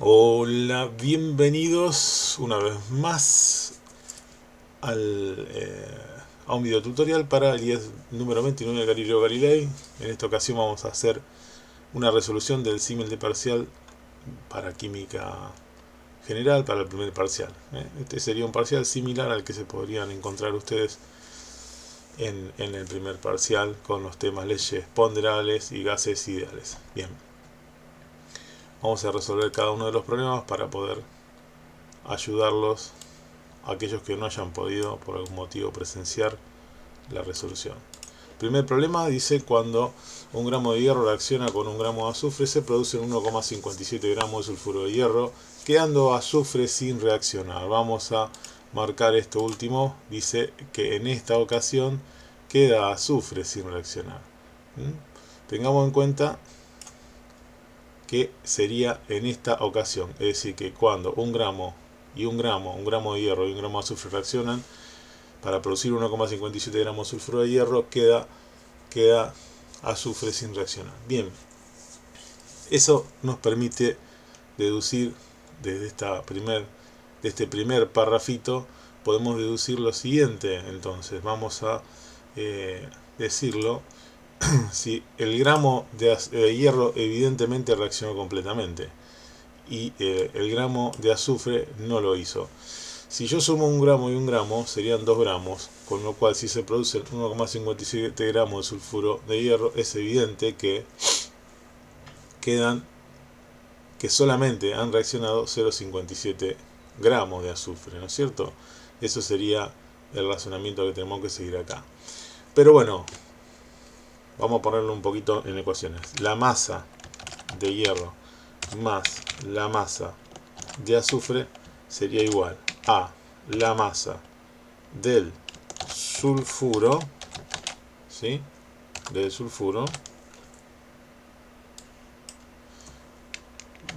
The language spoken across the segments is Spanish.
Hola, bienvenidos una vez más a un video tutorial para el día número 29 de Galileo Galilei. En esta ocasión vamos a hacer una resolución del símil de parcial para química general, para el primer parcial. Este sería un parcial similar al que se podrían encontrar ustedes en el primer parcial con los temas leyes ponderables y gases ideales. Bien, vamos a resolver cada uno de los problemas para poder ayudarlos a aquellos que no hayan podido por algún motivo presenciar la resolución. Primer problema dice: cuando un gramo de hierro reacciona con un gramo de azufre, se producen 1,57 gramos de sulfuro de hierro, quedando azufre sin reaccionar. Vamos a marcar esto último. Dice que en esta ocasión queda azufre sin reaccionar. Tengamos en cuenta que sería en esta ocasión, es decir, que cuando un gramo de hierro y un gramo de azufre reaccionan para producir 1,57 gramos de sulfuro de hierro, queda azufre sin reaccionar. Bien, eso nos permite deducir desde este primer parrafito, podemos deducir lo siguiente. Entonces vamos a decirlo. Si el gramo de hierro evidentemente reaccionó completamente y el gramo de azufre no lo hizo. Si yo sumo un gramo y un gramo, serían 2 gramos, con lo cual si se producen 1,57 gramos de sulfuro de hierro, es evidente que solamente han reaccionado 0,57 gramos de azufre, ¿no es cierto? Eso sería el razonamiento que tenemos que seguir acá. Pero bueno, vamos a ponerlo un poquito en ecuaciones. La masa de hierro más la masa de azufre sería igual a la masa del sulfuro, ¿sí? Del sulfuro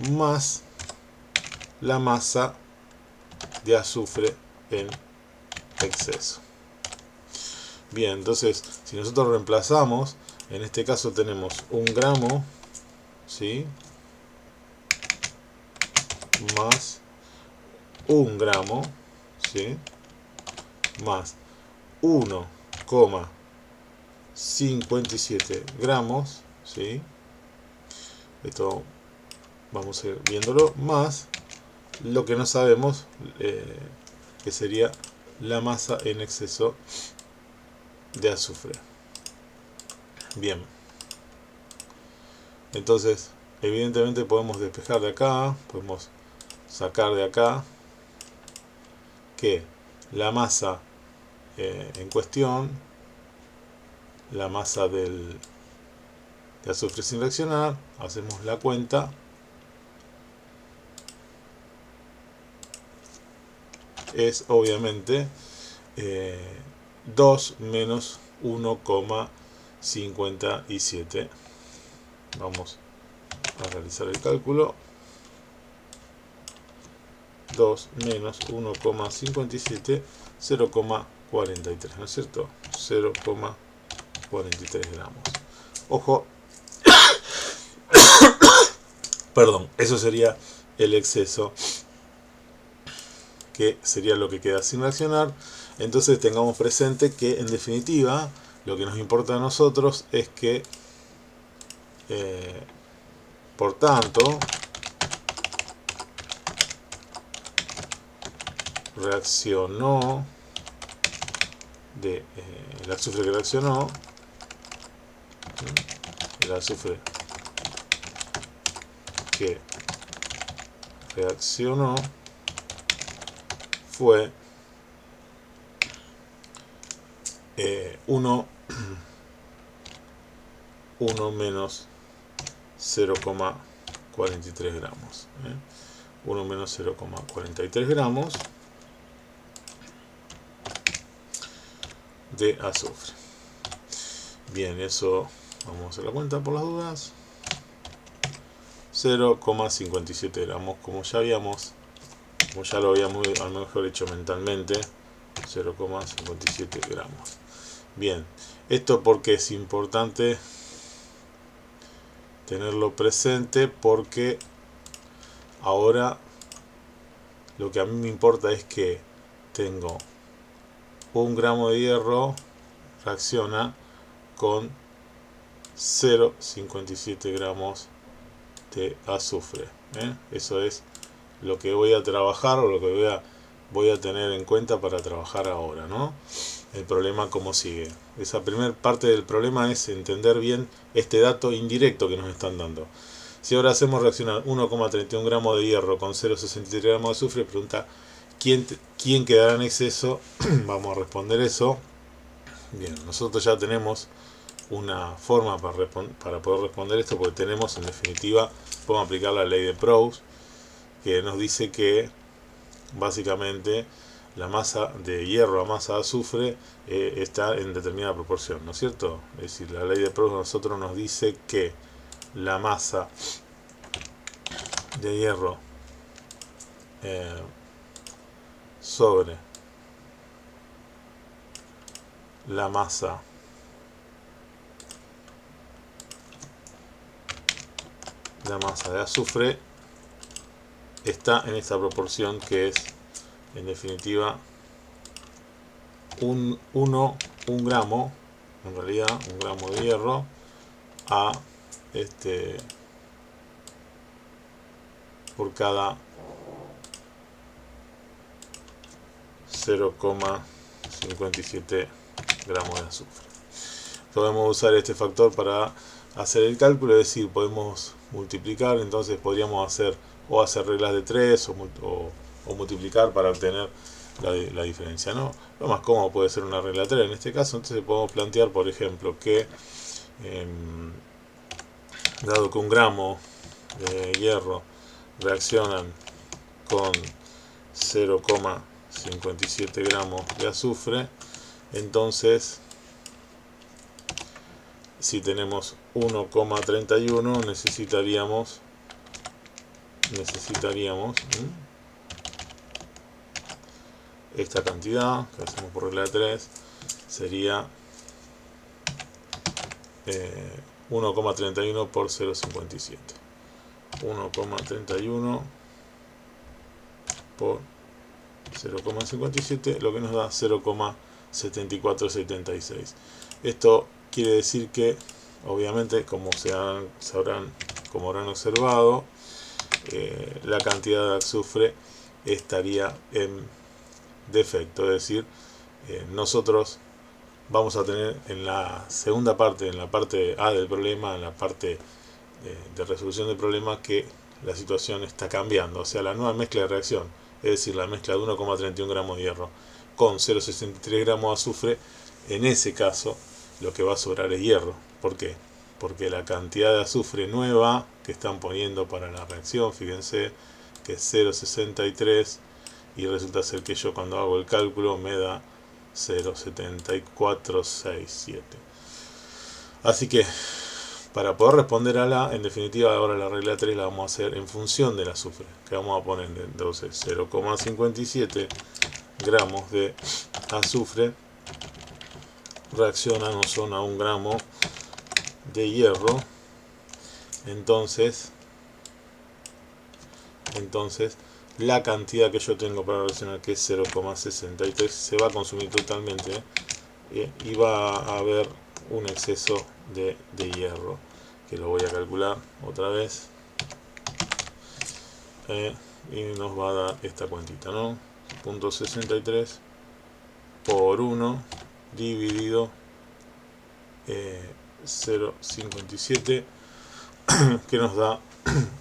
más la masa de azufre en exceso. Bien, entonces si nosotros reemplazamos, en este caso tenemos un gramo, ¿sí? Más un gramo, ¿sí? Más 1,57 gramos, ¿sí? Esto vamos a ir viéndolo, más lo que no sabemos, que sería la masa en exceso de azufre. Bien, entonces evidentemente podemos despejar de acá, podemos sacar de acá que la masa en cuestión, la masa de azufre sin reaccionar, hacemos la cuenta, es obviamente 2 menos 1,57. Vamos a realizar el cálculo. 2 menos 1,57, 0,43, ¿no es cierto? 0,43 gramos. Ojo, perdón, eso sería el exceso, que sería lo que queda sin reaccionar. Entonces tengamos presente que en definitiva lo que nos importa a nosotros es que por tanto reaccionó el azufre que reaccionó, el azufre que reaccionó fue 1 menos 0,43 gramos. 1 menos 0,43 gramos de azufre. Bien, eso vamos a hacer la cuenta por las dudas. 0,57 gramos, como ya lo habíamos a lo mejor hecho mentalmente. 0,57 gramos. Bien, esto porque es importante tenerlo presente, porque Ahora lo que a mí me importa es que tengo 1 gramo de hierro reacciona con 0,57 gramos de azufre. Eso es lo que voy a trabajar, o lo que voy a tener en cuenta para trabajar ahora, ¿no? El problema como sigue. Esa primera parte del problema es entender bien este dato indirecto que nos están dando. Si ahora hacemos reaccionar 1,31 gramos de hierro con 0,63 gramos de azufre, pregunta ¿quién quedará en exceso? Vamos a responder eso. Bien, nosotros ya tenemos una forma para poder responder esto, porque tenemos, en definitiva, podemos aplicar la ley de Proust, que nos dice que básicamente la masa de hierro a masa de azufre está en determinada proporción, ¿no es cierto? Es decir, la ley de Proust a nosotros nos dice que la masa de hierro sobre la masa de azufre está en esta proporción, que es en definitiva un gramo, en realidad 1 gramo de hierro a por cada 0,57 gramos de azufre. Podemos usar este factor para hacer el cálculo, es decir, podemos multiplicar, entonces podríamos hacer reglas de 3 o multiplicar para obtener la diferencia, ¿no? Lo más cómodo puede ser una regla 3 en este caso. Entonces podemos plantear, por ejemplo, que dado que 1 gramo de hierro reaccionan con 0,57 gramos de azufre, entonces si tenemos 1,31 necesitaríamos esta cantidad que hacemos por regla de 3, sería 1,31 por 0,57. 1,31 por 0,57, lo que nos da 0,7476. Esto quiere decir que, obviamente, como habrán observado, la cantidad de azufre estaría en defecto, es decir, nosotros vamos a tener en la segunda parte, en la parte A del problema, en la parte de resolución del problema, que la situación está cambiando, o sea, la nueva mezcla de reacción, es decir, la mezcla de 1,31 gramos de hierro con 0,63 gramos de azufre. En ese caso lo que va a sobrar es hierro. ¿Por qué? Porque la cantidad de azufre nueva que están poniendo para la reacción, fíjense que es 0,63, y resulta ser que yo cuando hago el cálculo me da 0,7467. Así que para poder responder a en definitiva, ahora la regla 3 la vamos a hacer en función del azufre, que vamos a poner entonces 0,57 gramos de azufre reaccionan o son a 1 gramo de hierro. Entonces la cantidad que yo tengo para reaccionar, que es 0,63, se va a consumir totalmente, y va a haber un exceso de hierro, que lo voy a calcular otra vez, y nos va a dar esta cuentita, ¿no? 0,63 por 1 dividido 0,57, que nos da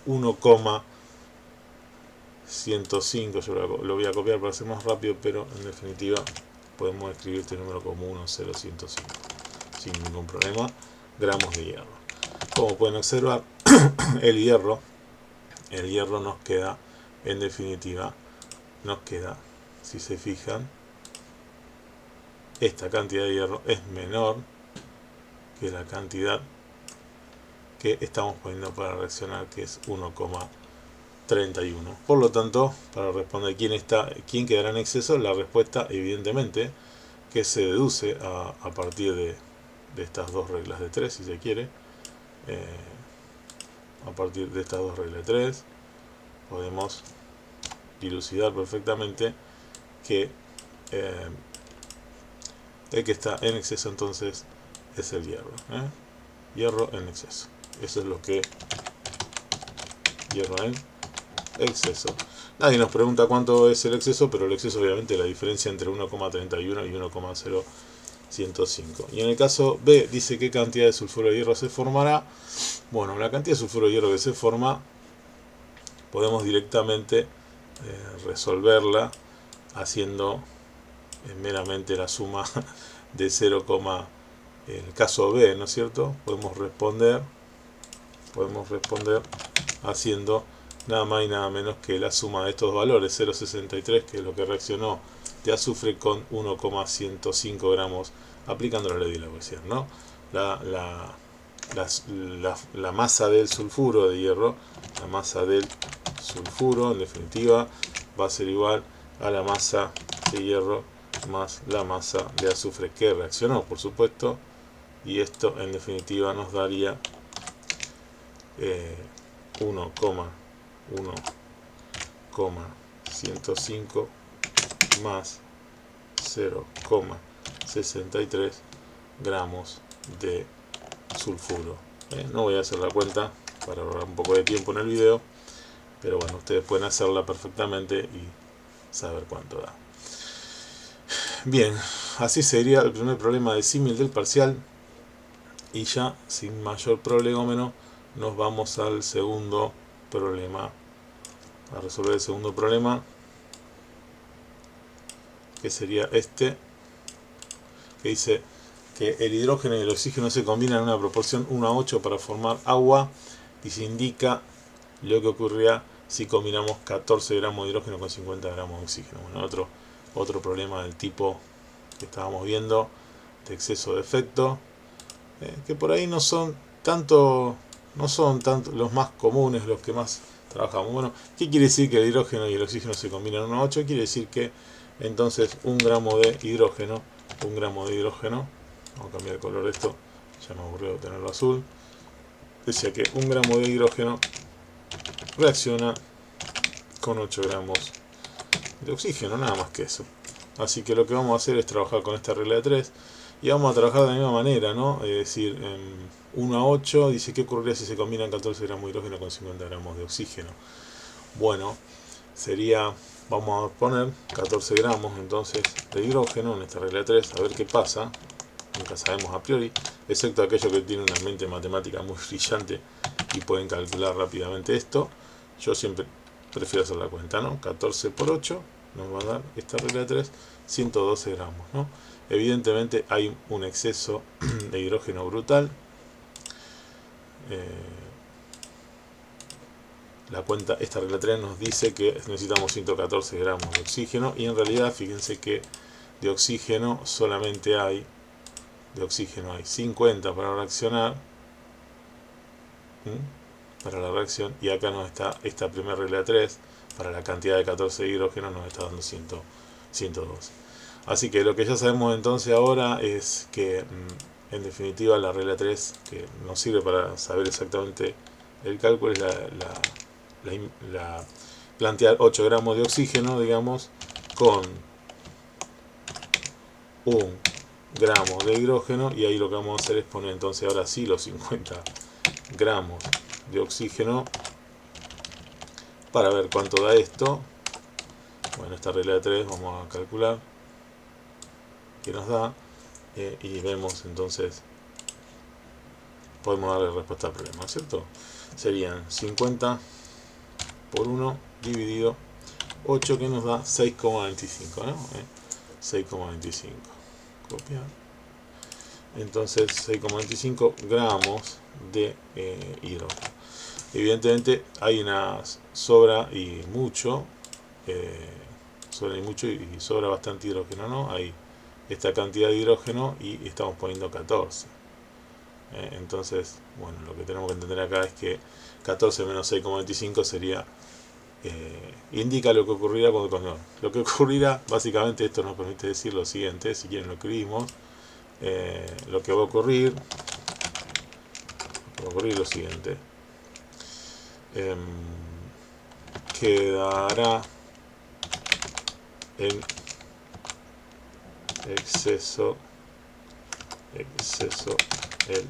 1,105. Yo lo voy a copiar para ser más rápido, pero en definitiva podemos escribir este número como 1,0105 sin ningún problema, gramos de hierro. Como pueden observar, el hierro nos queda, en definitiva, si se fijan, esta cantidad de hierro es menor que la cantidad que estamos poniendo para reaccionar, que es 1,31. Por lo tanto, para responder quién quedará en exceso, la respuesta, evidentemente, que se deduce a partir de estas dos reglas de 3, si se quiere, a partir de estas dos reglas de 3, podemos dilucidar perfectamente que el que está en exceso entonces es el hierro. Hierro en exceso. Eso es lo que hierro en exceso. Nadie nos pregunta cuánto es el exceso, pero el exceso obviamente es la diferencia entre 1,31 y 1,0105. Y en el caso B dice qué cantidad de sulfuro de hierro se formará. Bueno, la cantidad de sulfuro de hierro que se forma podemos directamente resolverla haciendo meramente la suma de 0, en el caso B, ¿no es cierto? Podemos responder haciendo nada más y nada menos que la suma de estos valores, 0,63, que es lo que reaccionó de azufre, con 1,105 gramos, aplicando la ley de Lavoisier, ¿no? La masa del sulfuro de hierro, la masa del sulfuro, en definitiva, va a ser igual a la masa de hierro más la masa de azufre que reaccionó, por supuesto, y esto en definitiva nos daría 1,105 más 0,63 gramos de sulfuro. No voy a hacer la cuenta para ahorrar un poco de tiempo en el video, pero bueno, ustedes pueden hacerla perfectamente y saber cuánto da. Bien, así sería el primer problema de símil del parcial, y ya sin mayor prolegómeno nos vamos al segundo problema, a resolver el segundo problema, que sería este, que dice que el hidrógeno y el oxígeno se combinan en una proporción 1:8 para formar agua, y se indica lo que ocurrirá si combinamos 14 gramos de hidrógeno con 50 gramos de oxígeno. Bueno, otro problema del tipo que estábamos viendo, de exceso de efecto, que por ahí no son tanto los más comunes, los que más trabajamos. Bueno, ¿qué quiere decir que el hidrógeno y el oxígeno se combinan en 1:8? Quiere decir que entonces un gramo de hidrógeno, vamos a cambiar el color de esto, ya me aburrió tenerlo azul, decía que un gramo de hidrógeno reacciona con 8 gramos de oxígeno, nada más que eso. Así que lo que vamos a hacer es trabajar con esta regla de 3, y vamos a trabajar de la misma manera, ¿no? Es decir, en 1:8 dice qué ocurriría si se combinan 14 gramos de hidrógeno con 50 gramos de oxígeno. Bueno, sería, vamos a poner 14 gramos entonces de hidrógeno en esta regla de 3, a ver qué pasa. Nunca sabemos a priori, excepto aquellos que tienen una mente matemática muy brillante y pueden calcular rápidamente esto. Yo siempre prefiero hacer la cuenta, ¿no? 14 por 8 nos va a dar esta regla de 3, 112 gramos, ¿no? Evidentemente hay un exceso de hidrógeno brutal. Esta regla 3 nos dice que necesitamos 114 gramos de oxígeno, y en realidad fíjense que de oxígeno solamente hay 50 para reaccionar, para la reacción, y acá nos está esta primera regla 3, para la cantidad de 14 de hidrógeno nos está dando 112. Así que lo que ya sabemos entonces ahora es que en definitiva la regla 3, que nos sirve para saber exactamente el cálculo, es plantear 8 gramos de oxígeno, digamos, con 1 gramo de hidrógeno, y ahí lo que vamos a hacer es poner entonces ahora sí los 50 gramos de oxígeno para ver cuánto da esto. Bueno, esta regla de 3 vamos a calcular que nos da, y vemos entonces, podemos darle respuesta al problema, ¿cierto? Serían 50 por 1 dividido 8, que nos da 6,25, ¿no? 6,25, copiar. Entonces 6,25 gramos de hidrógeno. Evidentemente hay una sobra y mucho, y sobra bastante hidrógeno, ¿no? Hay esta cantidad de hidrógeno y estamos poniendo 14. Entonces, bueno, lo que tenemos que entender acá es que 14 menos 6,25 sería, indica lo que ocurrirá cuando lo que ocurrirá, básicamente esto nos permite decir lo siguiente, si quieren lo escribimos, lo que va a ocurrir lo siguiente, quedará en exceso el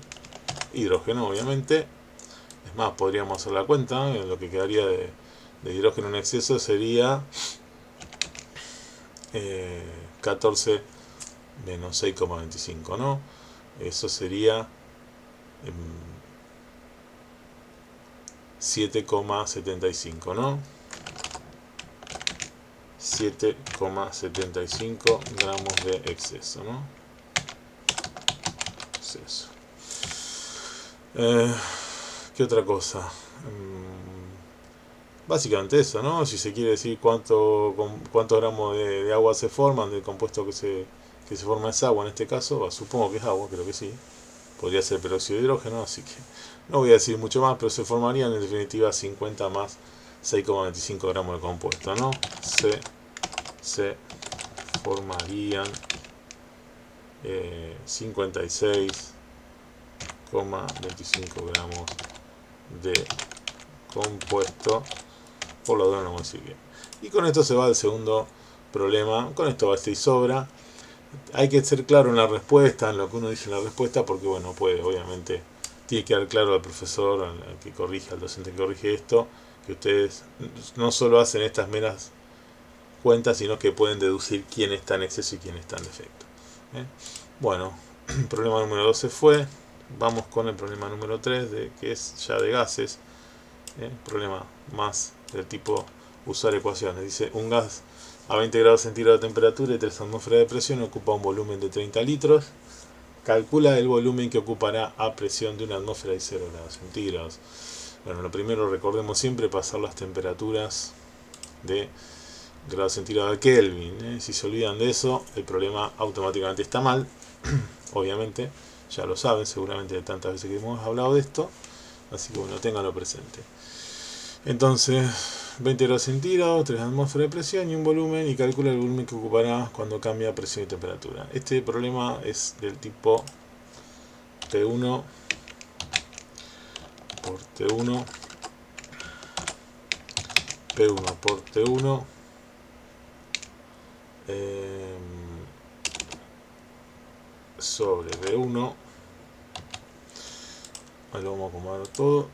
hidrógeno, obviamente. Es más, podríamos hacer la cuenta, lo que quedaría de hidrógeno en exceso sería 14 menos 6,25, ¿no? Eso sería 7,75, ¿no? 7,75 gramos de exceso, ¿no? Exceso. ¿Qué otra cosa? Básicamente eso, ¿no? Si se quiere decir cuántos gramos de agua se forman, del compuesto que se forma es agua en este caso, supongo que es agua, creo que sí. Podría ser peróxido de hidrógeno, así que no voy a decir mucho más, pero se formarían en definitiva 50 más 6,25 gramos de compuesto, ¿no? Se formarían 56,25 gramos de compuesto. Por lo menos no vamos a decir bien. Y con esto se va al segundo problema. Con esto basta y sobra. Hay que ser claro en la respuesta, en lo que uno dice en la respuesta, porque bueno, puede, obviamente, tiene que dar claro al profesor, al que corrige, al docente que corrige esto, que ustedes no solo hacen estas meras cuentas, sino que pueden deducir quién está en exceso y quién está en defecto. Bueno, el problema número 2 se fue. Vamos con el problema número 3, que es ya de gases. Problema más del tipo usar ecuaciones. Dice, un gas a 20 grados centígrados de temperatura y 3 atmósferas de presión ocupa un volumen de 30 litros. Calcula el volumen que ocupará a presión de una atmósfera de 0 grados centígrados. Bueno, lo primero, recordemos siempre pasar las temperaturas de grados centígrados a Kelvin. Si se olvidan de eso, el problema automáticamente está mal. Obviamente, ya lo saben seguramente de tantas veces que hemos hablado de esto. Así que bueno, ténganlo presente. Entonces, 20 grados centígrados, 3 atmósferas de presión y un volumen, y calcula el volumen que ocupará cuando cambia presión y temperatura. Este problema es del tipo T1 por T1, P1 por T1, sobre B1. Ahí lo vamos a acomodar todo.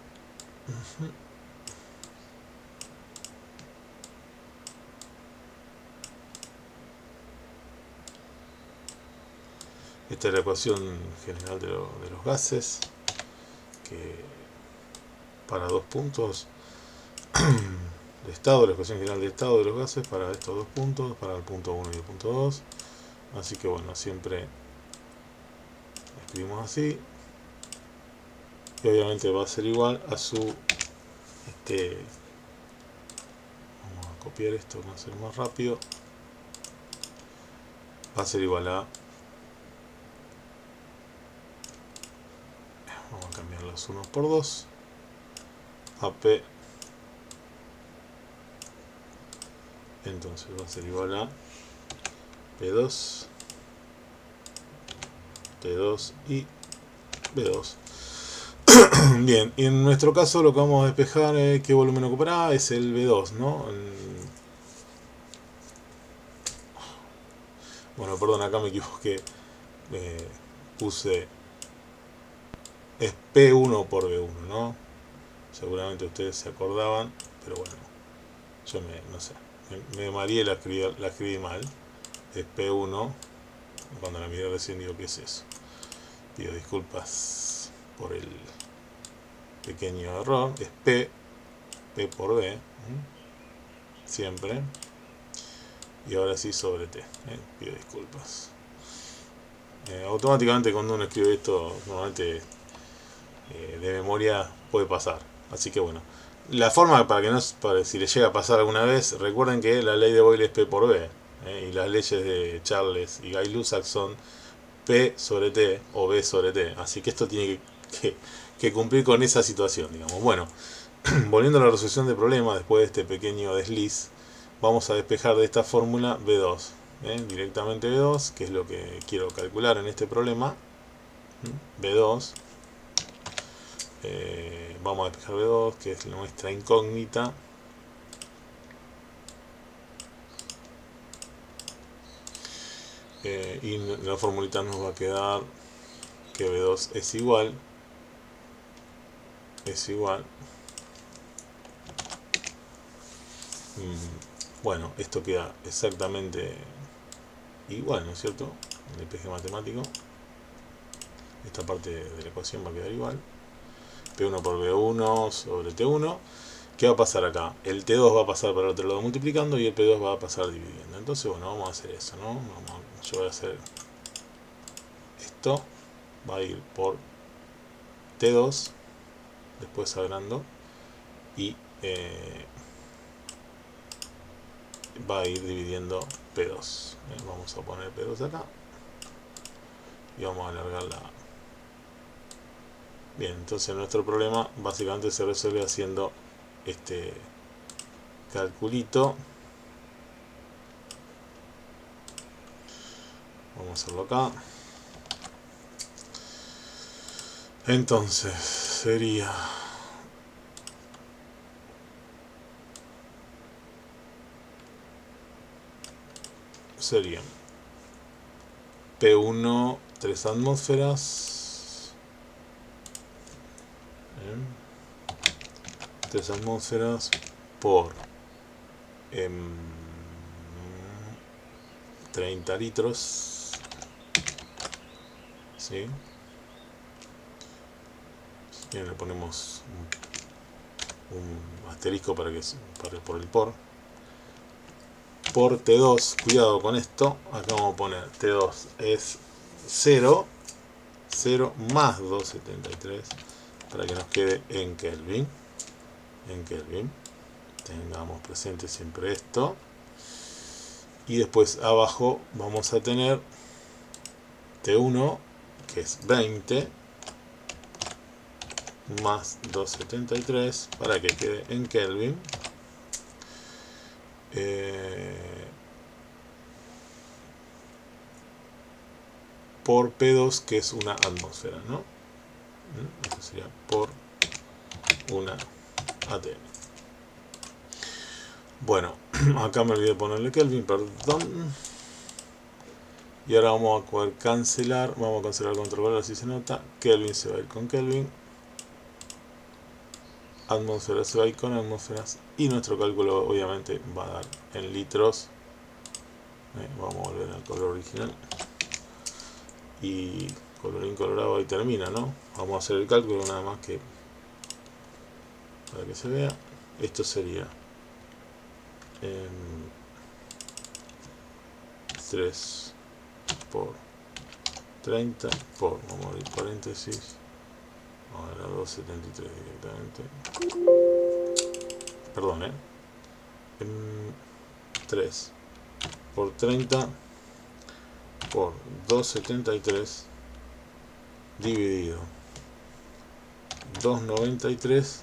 Esta es la ecuación general de los gases, que para dos puntos de estado, la ecuación general de estado de los gases para estos dos puntos, para el punto 1 y el punto 2. Así que bueno, siempre escribimos así, y obviamente va a ser igual a su vamos a copiar esto para hacer más rápido. Va a ser igual a, vamos a cambiar los 1 por 2, AP. Entonces va a ser igual a P2, T2 y B2. Bien, y en nuestro caso lo que vamos a despejar, qué volumen ocupará, es el B2, ¿no? Bueno, perdón, acá me equivoqué, puse, es P1 por B1, ¿no? Seguramente ustedes se acordaban, pero bueno, yo no sé, me mareé, la escribí mal. Es P1, cuando la miré recién digo, ¿qué es eso? Pido disculpas por el pequeño error. Es P por B, siempre, y ahora sí sobre T, pido disculpas. Automáticamente cuando uno escribe esto, normalmente de memoria puede pasar, así que bueno, la forma para si les llega a pasar alguna vez, recuerden que la ley de Boyle es P por B, y las leyes de Charles y Gay-Lussac son P sobre T o B sobre T, así que esto tiene que cumplir con esa situación, digamos. Bueno, volviendo a la resolución del problema, después de este pequeño desliz, vamos a despejar de esta fórmula B2, directamente B2, que es lo que quiero calcular en este problema. B2, vamos a despejar B2, que es nuestra incógnita. y en la formulita nos va a quedar que B2 es igual bueno, esto queda exactamente igual, ¿no es cierto? El despeje matemático, esta parte de la ecuación va a quedar igual, P1 por B1 sobre T1. ¿Qué va a pasar acá? El T2 va a pasar para el otro lado multiplicando y el P2 va a pasar dividiendo. Entonces, bueno, vamos a hacer eso, ¿no? Yo voy a hacer esto, va a ir por T2, después agrando, y va a ir dividiendo P2. Vamos a poner P2 acá y vamos a alargarla. Bien, entonces nuestro problema básicamente se resuelve haciendo este calculito. Vamos a hacerlo acá. Entonces sería P1 3 atmósferas, 3 atmósferas por 30 litros, ¿sí? Bien, le ponemos un asterisco para que por el por T2, cuidado con esto, acá vamos a poner T2 es 0 más 273 para que nos quede en Kelvin. Tengamos presente siempre esto. Y después abajo vamos a tener T1, que es 20 más 273 para que quede en Kelvin. Por P2, que es una atmósfera, ¿no? Esto sería por una ATM. Bueno, acá me olvidé ponerle Kelvin, perdón. Y ahora vamos a poder cancelar. Vamos a cancelar control, así se nota. Kelvin se va a ir con Kelvin. Atmósfera se va a ir con atmósferas. Y nuestro cálculo obviamente va a dar en litros. Vamos a volver al color original. Y colorín colorado, ahí termina, ¿no? Vamos a hacer el cálculo nada más que para que se vea. Esto sería 3 por 30 por, vamos a abrir paréntesis, vamos a ver 273 directamente, perdón, 3 por 30 por 273 dividido 293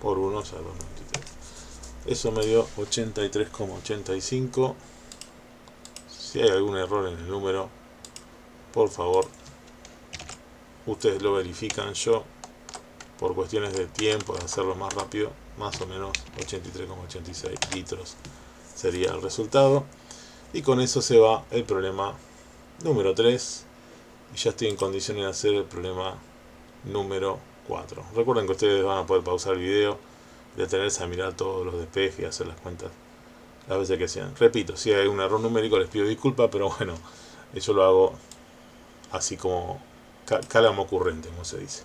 por 1, o sea, 293. Eso me dio 83,85. Si hay algún error en el número, por favor, ustedes lo verifican. Yo, por cuestiones de tiempo, de hacerlo más rápido, más o menos 83,86 litros sería el resultado. Y con eso se va el problema número 3. Y ya estoy en condiciones de hacer el problema número 4. Recuerden que ustedes van a poder pausar el video, detenerse a mirar todos los despejes y hacer las cuentas las veces que sean. Repito, si hay un error numérico les pido disculpas, pero bueno, eso lo hago así como calamo ocurrente, como se dice.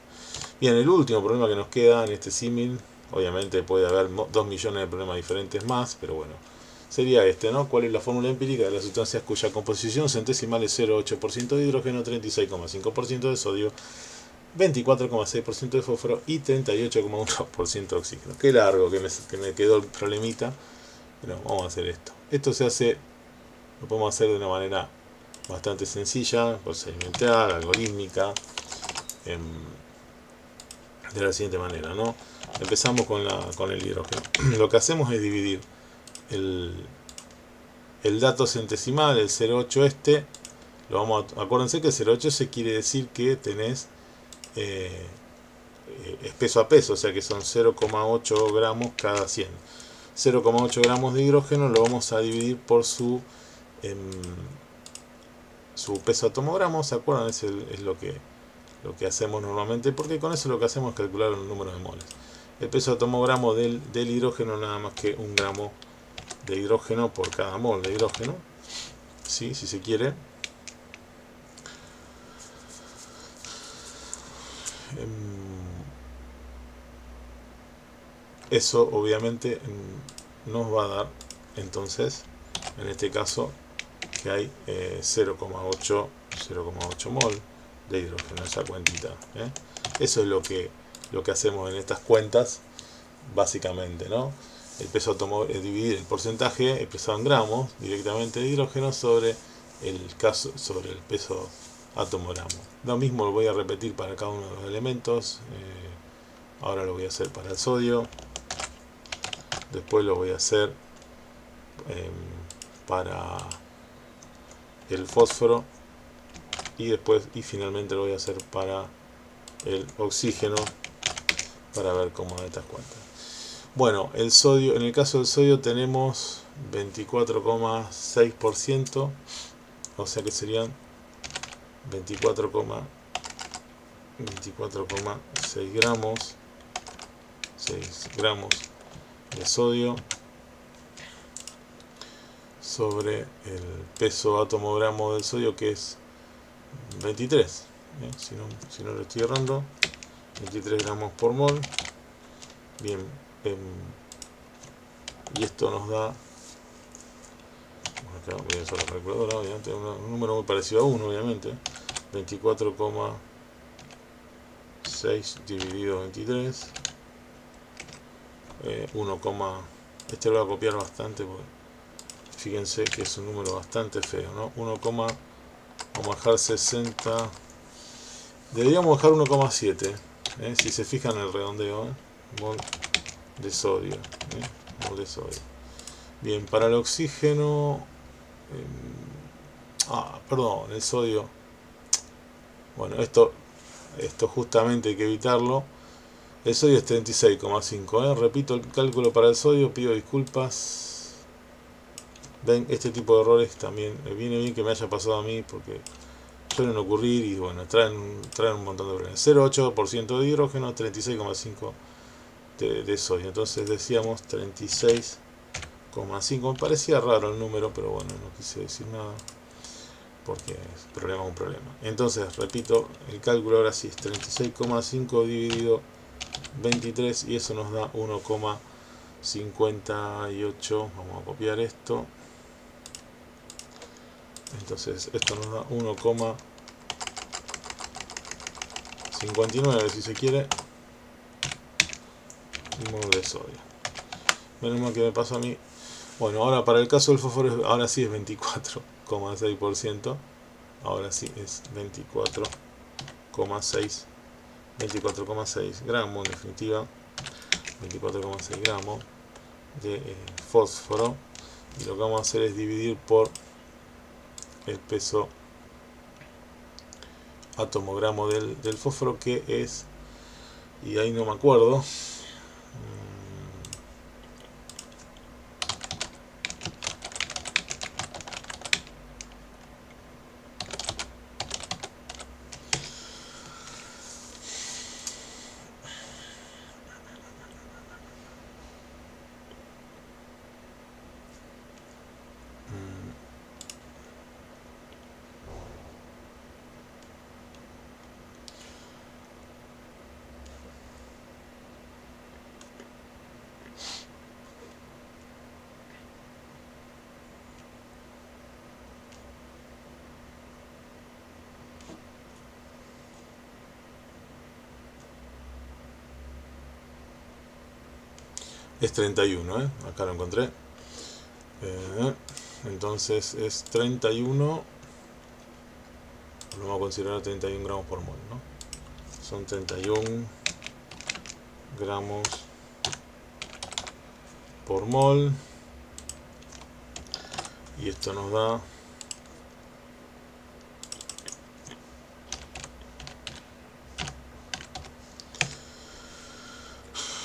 Bien, el último problema que nos queda en este símil, obviamente puede haber 2 millones de problemas diferentes más, pero bueno, sería este, ¿no? ¿Cuál es la fórmula empírica de las sustancias cuya composición centesimal es 0,8% de hidrógeno, 36,5% de sodio, 24,6% de fósforo y 38,1% de oxígeno? Qué largo que me quedó el problemita, pero vamos a hacer esto. Esto se hace, lo podemos hacer de una manera bastante sencilla, procedimental, algorítmica, de la siguiente manera, ¿no? Empezamos con el hidrógeno. Lo que hacemos es dividir el dato centesimal, el 0,8 este, acuérdense que 0,8 se quiere decir que tenés es peso a peso, o sea que son 0,8 gramos cada 100. 0,8 gramos de hidrógeno lo vamos a dividir por su su peso a tomogramo, ¿se acuerdan? Es lo que hacemos normalmente, porque con eso lo que hacemos es calcular el número de moles. El peso a tomogramo del hidrógeno nada más que 1 gramo de hidrógeno por cada mol de hidrógeno, ¿sí? Si se quiere. Eso obviamente nos va a dar entonces, en este caso, que hay 0,8 mol de hidrógeno, esa cuentita, ¿eh? Eso es lo que hacemos en estas cuentas, básicamente, ¿no? El peso dividir el porcentaje expresado en gramos directamente de hidrógeno sobre el peso a tomogramo. Lo mismo lo voy a repetir para cada uno de los elementos. Ahora lo voy a hacer para el sodio, después lo voy a hacer para el fósforo y finalmente lo voy a hacer para el oxígeno, para ver cómo da estas cuentas. Bueno, el sodio, en el caso del sodio tenemos 24,6%, o sea que serían 24,6 gramos, 6 gramos de sodio sobre el peso a tomogramo del sodio, que es 23, si no lo estoy errando, 23 gramos por mol. Bien, y esto nos da, acá voy a usar la calculadora, obviamente, un número muy parecido a 1, obviamente, 24,6 dividido 23, 1, este lo voy a copiar bastante porque fíjense que es un número bastante feo, ¿no? 1, vamos a dejar 60, deberíamos dejar 1,7, si se fijan en el redondeo, mol de sodio, mol de sodio. Bien, para el oxígeno, perdón, el sodio, bueno, esto justamente hay que evitarlo. El sodio es 36,5, repito el cálculo para el sodio, pido disculpas. Ven, este tipo de errores también viene bien que me haya pasado a mí, porque suelen ocurrir y bueno, traen un montón de problemas. 0,8% de hidrógeno, 36,5 de sodio. Entonces decíamos 36,5. Me parecía raro el número, pero bueno, no quise decir nada porque es un problema. Entonces, repito, el cálculo ahora sí es 36,5 dividido 23 y eso nos da 1,58. Vamos a copiar esto. Entonces esto nos da 1,59 si se quiere, mol de sodio. Menos mal que me pasó a mí. Bueno, ahora para el caso del fósforo, ahora sí es 24,6%. Ahora sí es 24,6 gramos, en definitiva, 24,6 gramos de fósforo. Y lo que vamos a hacer es dividir por el peso a tomogramo del fósforo, que es, y ahí no me acuerdo, es 31, acá lo encontré. Entonces es 31, lo vamos a considerar 31 gramos por mol, ¿no? Son 31 gramos por mol y esto nos da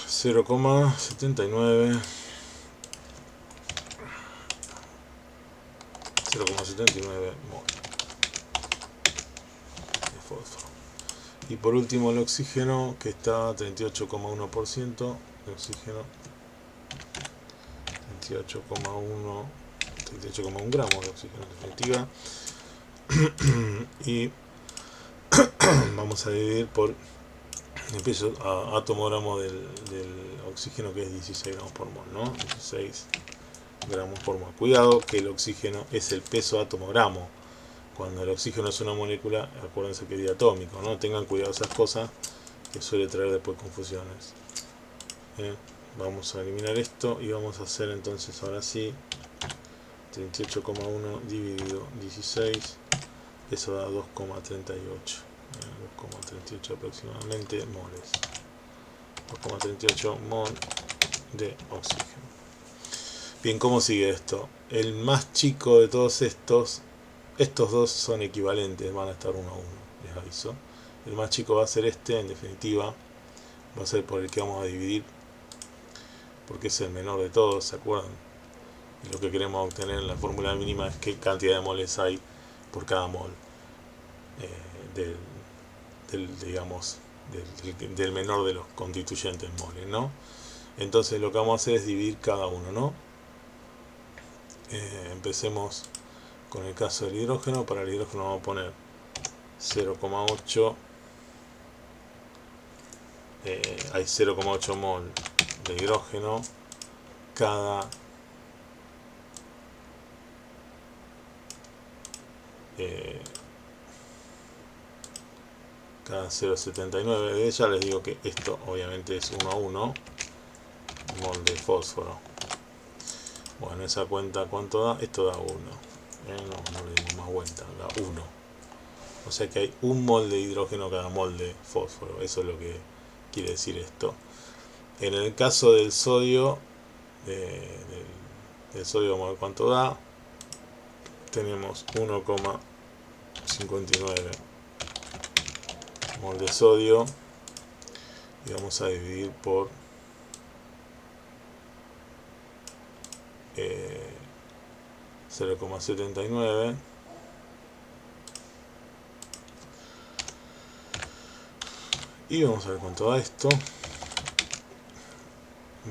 0,79 mol. fósforo. Y por último el oxígeno, que está 38,1% de oxígeno, 38,1 gramos de oxígeno en definitiva. Y vamos a dividir por el peso a atomogramo del oxígeno, que es 16 gramos por mol, ¿no? 16 gramos por mol. Cuidado que el oxígeno es el peso atomogramo. Cuando el oxígeno es una molécula, acuérdense que es diatómico, ¿no? Tengan cuidado esas cosas, que suele traer después confusiones. Vamos a eliminar esto y vamos a hacer entonces ahora sí 38,1 dividido 16, eso da 2,38, 2,38 aproximadamente moles, 2,38 mol de oxígeno. Bien, ¿cómo sigue esto? El más chico de todos estos dos son equivalentes, van a estar 1 a 1, les aviso. El más chico va a ser este, en definitiva, va a ser por el que vamos a dividir, porque es el menor de todos, ¿se acuerdan? Y lo que queremos obtener en la fórmula mínima es qué cantidad de moles hay por cada mol del menor de los constituyentes moles, ¿no? Entonces lo que vamos a hacer es dividir cada uno, ¿no? Empecemos con el caso del hidrógeno. Para el hidrógeno vamos a poner 0,8, hay 0,8 mol de hidrógeno cada cada 0,79 de ella. Les digo que esto obviamente es 1 a 1 mol de fósforo. Bueno, esa cuenta, ¿cuánto da? Esto da 1. No le dimos más vuelta, da 1. O sea que hay 1 mol de hidrógeno cada mol de fósforo. Eso es lo que quiere decir esto. En el caso del sodio, del sodio, vamos a ver cuánto da. Tenemos 1,59 mol de sodio y vamos a dividir por 0,79 y vamos a ver cuánto da esto.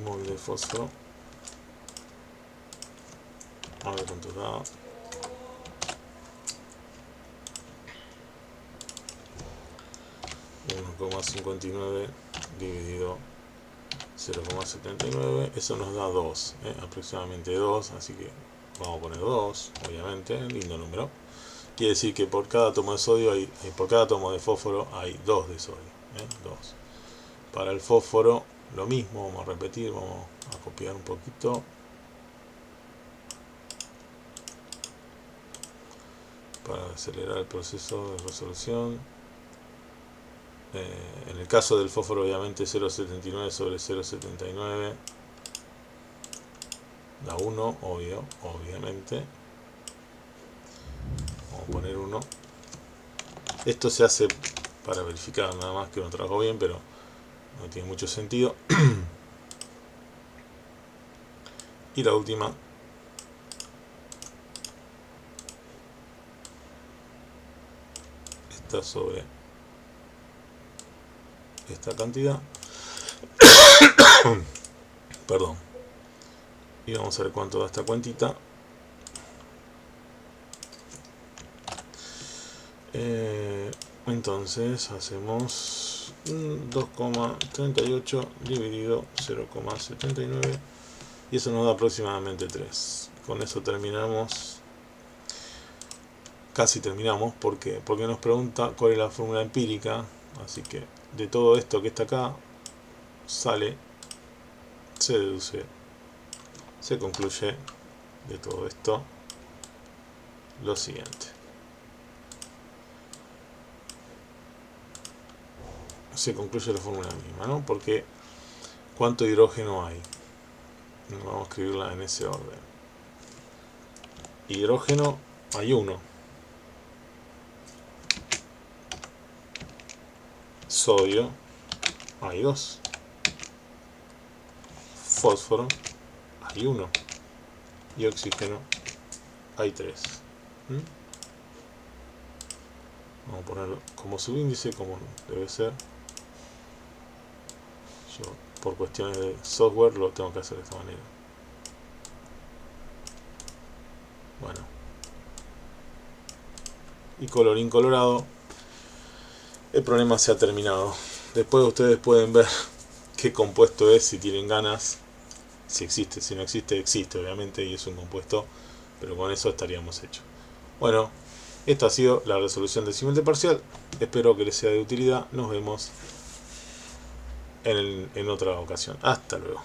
Mol de fósforo, a ver cuánto da. 1,59 dividido 0,79, eso nos da 2, aproximadamente 2, así que vamos a poner 2, obviamente, lindo número. Quiere decir que por cada átomo de sodio por cada átomo de fósforo hay 2 de sodio, 2. Para el fósforo lo mismo, vamos a repetir, vamos a copiar un poquito. Para acelerar el proceso de resolución. En el caso del fósforo, obviamente 0,79 sobre 0,79 da 1, obviamente. Vamos a poner 1. Esto se hace para verificar nada más que uno trabajó bien, pero no tiene mucho sentido. Y la última, está sobre esta cantidad. Perdón. Y vamos a ver cuánto da esta cuentita. Entonces hacemos 2,38 dividido 0,79 y eso nos da aproximadamente 3. Con eso terminamos. Casi terminamos. Porque nos pregunta cuál es la fórmula empírica. Así que de todo esto que está acá sale, se deduce, se concluye de todo esto lo siguiente. Se concluye la fórmula misma, ¿no? Porque ¿cuánto hidrógeno hay? Vamos a escribirla en ese orden. Hidrógeno hay 1. Sodio hay 2. Fósforo hay 1. Y oxígeno hay 3. Vamos a ponerlo como subíndice, como debe ser. Yo, por cuestiones de software, lo tengo que hacer de esta manera. Bueno. Y colorín colorado, el problema se ha terminado. Después ustedes pueden ver qué compuesto es si tienen ganas. Si existe, si no existe, existe obviamente y es un compuesto, pero con eso estaríamos hechos. Bueno, esta ha sido la resolución del siguiente parcial. Espero que les sea de utilidad. Nos vemos en otra ocasión. Hasta luego.